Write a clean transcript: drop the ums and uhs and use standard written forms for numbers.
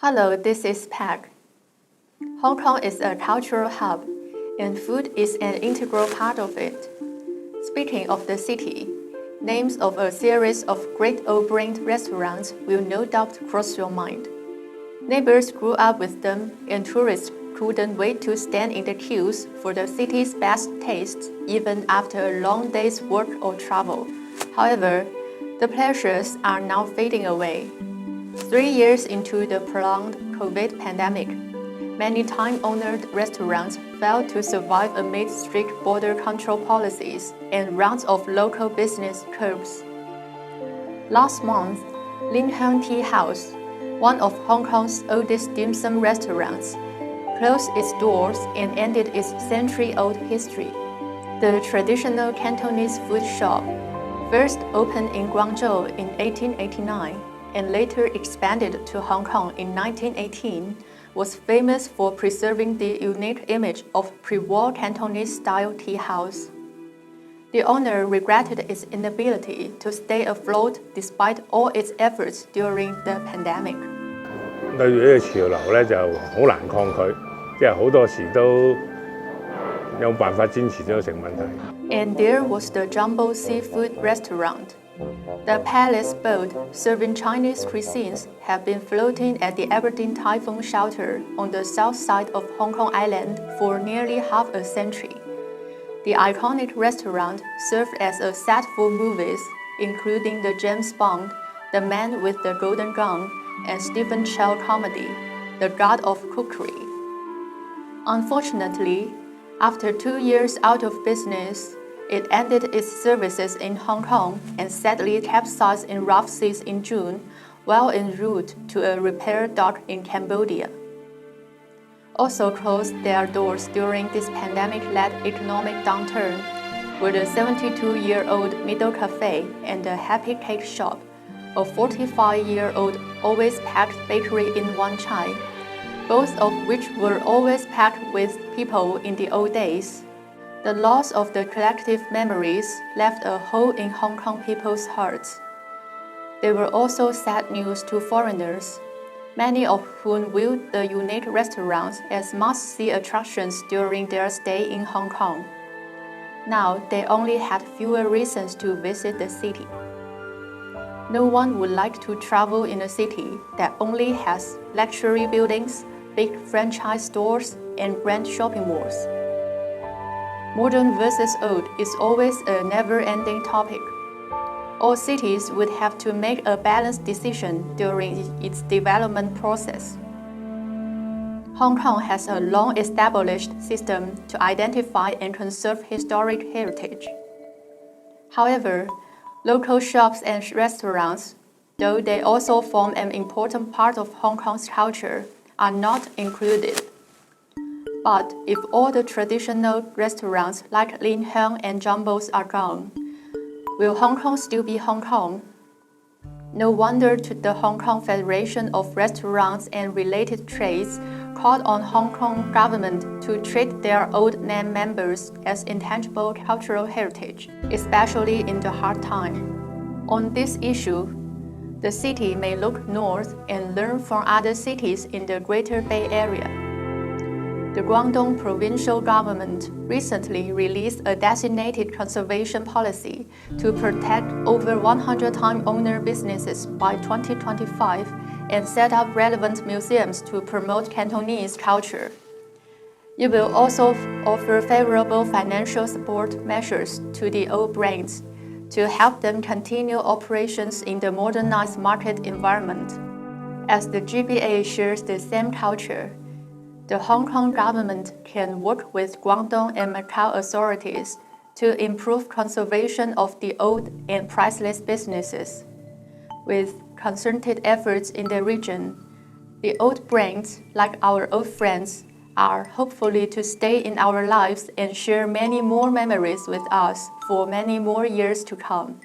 Hello, this is Peg. Hong Kong is a cultural hub, and food is an integral part of it. Speaking of the city, names of a series of great old-brand restaurants will no doubt cross your mind. Neighbors grew up with them, and tourists couldn't wait to stand in the queues for the city's best tastes, even after a long day's work or travel. However, the pleasures are now fading away. 3 years into the prolonged COVID pandemic, many time-honored restaurants failed to survive amid strict border control policies and rounds of local business curbs. Last month, Lin Hang Tea House, one of Hong Kong's oldest dim sum restaurants, closed its doors and ended its century-old history. The traditional Cantonese food shop, first opened in Guangzhou in 1889 and later expanded to Hong Kong in 1918, was famous for preserving the unique image of pre-war Cantonese-style tea house. The owner regretted its inability to stay afloat despite all its efforts during the pandemic. 對住呢個潮流咧就好難抗拒，即係好多時都有辦法堅持咗成問題。And there was the Jumbo Seafood Restaurant. The palace boat serving Chinese cuisines have been floating at the Aberdeen Typhoon Shelter on the south side of Hong Kong Island for nearly half a century. The iconic restaurant served as a set for movies, including the James Bond, The Man with the Golden Gun, and Stephen Chow comedy, The God of Cookery. Unfortunately, after 2 years out of business, it ended its services in Hong Kong and sadly capsized in rough seas in June while en route to a repair dock in Cambodia. Also closed their doors during this pandemic-led economic downturn were the 72-year-old Middle Cafe and the Happy Cake Shop, a 45-year-old always packed bakery in Wan Chai, both of which were always packed with people in the old days. The loss of the collective memories left a hole in Hong Kong people's hearts. They were also sad news to foreigners, many of whom viewed the unique restaurants as must-see attractions during their stay in Hong Kong. Now they only had fewer reasons to visit the city. No one would like to travel in a city that only has luxury buildings, big franchise stores, and grand shopping malls. Modern versus old is always a never-ending topic. All cities would have to make a balanced decision during its development process. Hong Kong has a long-established system to identify and conserve historic heritage. However, local shops and restaurants, though they also form an important part of Hong Kong's culture, are not included. But if all the traditional restaurants like Lin Hang and Jumbo's are gone, will Hong Kong still be Hong Kong? No wonder the Hong Kong Federation of Restaurants and Related Trades called on Hong Kong government to treat their old name members as intangible cultural heritage, especially in the hard time. On this issue, the city may look north and learn from other cities in the Greater Bay Area. The Guangdong provincial government recently released a designated conservation policy to protect over 100 time-owner businesses by 2025 and set up relevant museums to promote Cantonese culture. It will also offer favorable financial support measures to the old brands to help them continue operations in the modernized market environment. As the GBA shares the same culture, the Hong Kong government can work with Guangdong and Macau authorities to improve conservation of the old and priceless businesses. With concerted efforts in the region, the old brands, like our old friends, are hopefully to stay in our lives and share many more memories with us for many more years to come.